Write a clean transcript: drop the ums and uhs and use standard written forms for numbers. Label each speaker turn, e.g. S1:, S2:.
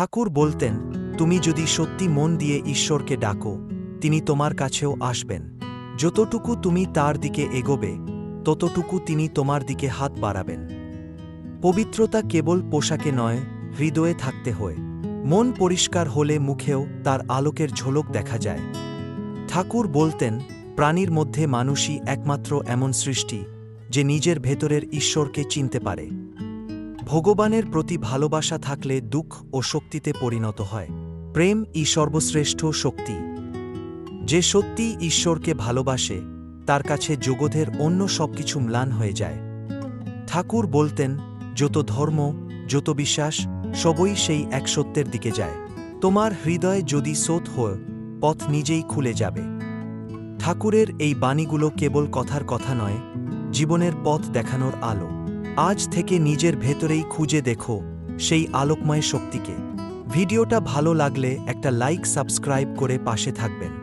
S1: ঠাকুর বলতেন, তুমি যদি সত্যি মন দিয়ে ঈশ্বরকে ডাকো, তিনি তোমার কাছেও আসবেন। যতটুকু তুমি তার দিকে এগোবে, ততটুকু তিনি তোমার দিকে হাত বাড়াবেন। পবিত্রতা কেবল পোশাকে নয়, হৃদয়ে থাকতে হয়। মন পরিষ্কার হলে মুখেও তার আলোকের ঝলক দেখা যায়। ঠাকুর বলতেন, প্রাণীর মধ্যে মানুষই একমাত্র এমন সৃষ্টি যে নিজের ভেতরের ঈশ্বরকে চিনতে পারে। ভগবানের প্রতি ভালোবাসা থাকলে দুঃখ ও শক্তিতে পরিণত হয়। প্রেম সর্বশ্রেষ্ঠ শক্তি। যে সত্যি ঈশ্বরকে ভালোবাসে, তার কাছে জগতের অন্য সবকিছু ম্লান হয়ে যায়। ঠাকুর বলতেন, যত ধর্ম, যত বিশ্বাস, সবই সেই এক সত্যের দিকে যায়। তোমার হৃদয় যদি সৎ হয়, পথ নিজেই খুলে যাবে। ঠাকুরের এই বাণীগুলো কেবল কথার কথা নয়, জীবনের পথ দেখানোর আলো। আজ থেকে নিজের ভেতরেই খুঁজে দেখো সেই আলোকময় শক্তিকে। ভিডিওটা ভালো লাগলে একটা লাইক, সাবস্ক্রাইব করে পাশে থাকবেন।